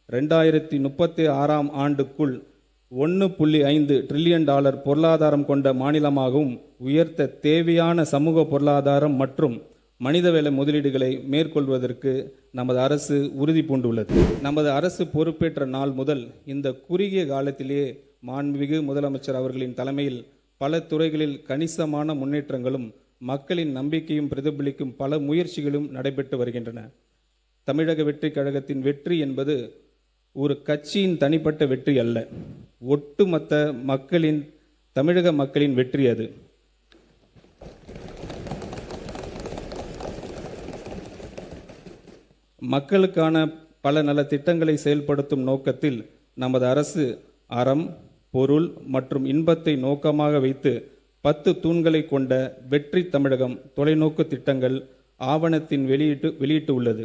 2036ஆம் ஆண்டுக்குள் $1.5 டிரில்லியன் பொருளாதாரம் கொண்ட மாநிலமாகவும் உயர்த்த தேவையான சமூக பொருளாதாரம் மற்றும் மனிதவள முதலீடுகளை மேற்கொள்வதற்கு நமது அரசு உறுதி பூண்டுள்ளது. நமது அரசு பொறுப்பேற்ற நாள் முதல் இந்த குறுகிய காலத்திலேயே மாண்புமிகு முதலமைச்சர் அவர்களின் தலைமையில் பல துறைகளில் கணிசமான முன்னேற்றங்களும் மக்களின் நம்பிக்கையும் பிரதிபலிக்கும் பல முயற்சிகளும் நடைபெற்று வருகின்றன. தமிழக வெற்றி கழகத்தின் வெற்றி என்பது ஒரு கட்சியின் தனிப்பட்ட வெற்றி அல்ல, ஒட்டுமொத்த தமிழக மக்களின் வெற்றி அது. மக்களுக்கான பல நல திட்டங்களை செயல்படுத்தும் நோக்கத்தில் நமது அரசு அறம், பொருள் மற்றும் இன்பத்தை நோக்கமாக வைத்து 10 தூண்களை கொண்ட வெற்றி தமிழகம் தொலைநோக்கு திட்டங்கள் ஆவணத்தின் வெளியிட்டு உள்ளது.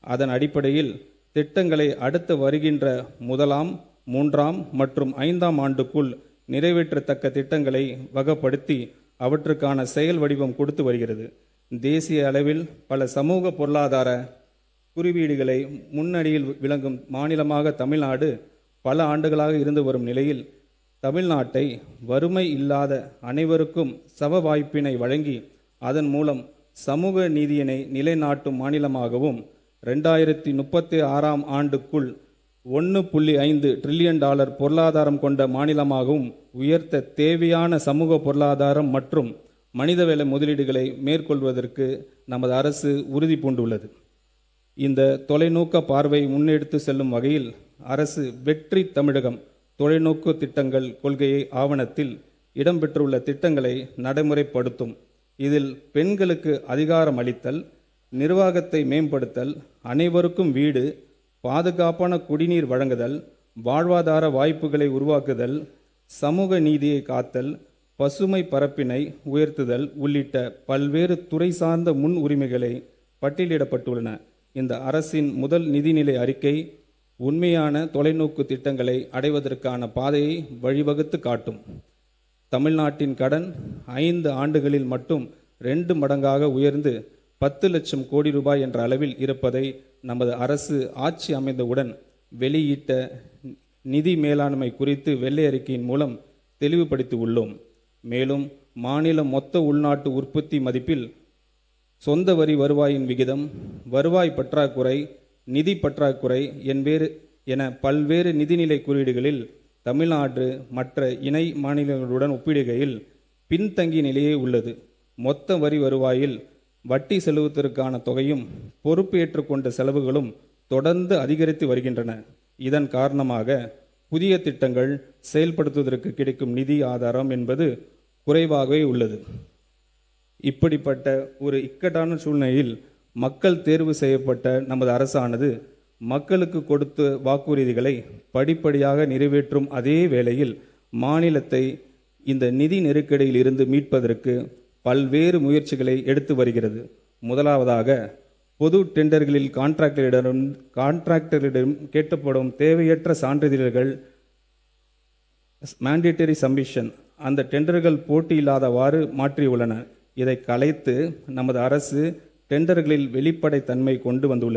அதன் அடிப்படையில் திட்டங்களை அடுத்து வருகின்ற 1ஆம், 3ஆம் மற்றும் 5ஆம் ஆண்டுக்குள் நிறைவேற்றத்தக்க திட்டங்களை வகைப்படுத்தி அவற்றுக்கான செயல் வடிவம் கொடுத்து வருகிறது. தேசிய அளவில் பல சமூக பொருளாதார குறியீடுகளை முன்னணியில் விளங்கும் மாநிலமாக தமிழ்நாடு பல ஆண்டுகளாக இருந்து வரும் நிலையில் தமிழ்நாட்டை வறுமை இல்லாத அனைவருக்கும் சம வாய்ப்பினை வழங்கி அதன் மூலம் சமூக நீதியினை நிலைநாட்டும் மாநிலமாகவும் 2036ஆம் ஆண்டுக்குள் $1.5 டிரில்லியன் பொருளாதாரம் கொண்ட மாநிலமாகவும் உயர்த்த தேவையான சமூக பொருளாதாரம் மற்றும் மனிதவள முதலீடுகளை மேற்கொள்வதற்கு நமது அரசு உறுதி பூண்டுள்ளது. இந்த தொலைநோக்க பார்வை முன்னெடுத்து செல்லும் வகையில் அரசு வெற்றி தமிழகம் தொலைநோக்கு திட்டங்கள் கொள்கையை ஆவணத்தில் இடம்பெற்றுள்ள திட்டங்களை நடைமுறைப்படுத்தும். இதில் பெண்களுக்கு அதிகாரம் அளித்தல், நிர்வாகத்தை மேம்படுத்தல், அனைவருக்கும் வீடு, பாதுகாப்பான குடிநீர் வழங்குதல், வாழ்வாதார வாய்ப்புகளை உருவாக்குதல், சமூக நீதியை காத்தல், பசுமை பரப்பினை உயர்த்துதல் உள்ளிட்ட பல்வேறு துறை சார்ந்த முன் உரிமைகளை பட்டியலிடப்பட்டுள்ளன. இந்த அரசின் முதல் நிதிநிலை அறிக்கை உண்மையான தொலைநோக்கு திட்டங்களை அடைவதற்கான பாதையை வழிவகுத்து காட்டும். தமிழ்நாட்டின் கடன் 5 ஆண்டுகளில் மட்டும் 2 மடங்காக உயர்ந்து 10 லட்சம் கோடி ரூபாய் என்ற அளவில் இருப்பதை நமது அரசு ஆட்சி அமைந்தவுடன் வெளியிட்ட நிதி மேலாண்மை குறித்து வெள்ளை அறிக்கையின் மூலம் தெளிவுபடுத்தி உள்ளோம். மேலும் மாநில மொத்த உள்நாட்டு உற்பத்தி மதிப்பில் சொந்த வரி வருவாயின் விகிதம், வருவாய் பற்றாக்குறை, நிதி பற்றாக்குறை என பல்வேறு நிதிநிலை குறியீடுகளில் தமிழ்நாடு மற்ற இணை மாநிலங்களுடன் ஒப்பிடுகையில் பின்தங்கிய நிலையே உள்ளது. மொத்த வரி வருவாயில் வட்டி செலுத்துவதற்கான தொகையும் பொறுப்பு ஏற்றுக்கொண்ட செலவுகளும் தொடர்ந்து அதிகரித்து வருகின்றன. இதன் காரணமாக புதிய திட்டங்கள் செயல்படுத்துவதற்கு கிடைக்கும் நிதி ஆதாரம் என்பது குறைவாகவே உள்ளது. இப்படிப்பட்ட ஒரு இக்கட்டான சூழ்நிலையில் மக்கள் தேர்வு செய்யப்பட்ட நமது அரசானது மக்களுக்கு கொடுத்த வாக்குறுதிகளை படிப்படியாக நிறைவேற்றும் அதே வேளையில் மாநிலத்தை இந்த நிதி நெருக்கடியில் இருந்து மீட்பதற்கு பல்வேறு முயற்சிகளை எடுத்து வருகிறது. முதலாவதாக பொது டெண்டர்களில் கான்ட்ராக்டரிடம் கேட்கப்படும் தேவையற்ற சான்றிதழ்கள் மேண்டேட்டரி சப்மிஷன் அந்த டெண்டர்கள் போட்டி இல்லாதவாறு மாற்றியுள்ளன. இதை கலைத்து நமது அரசு டெண்டர்களில் வெளிப்படை தன்மை கொண்டு வந்துள்ளது.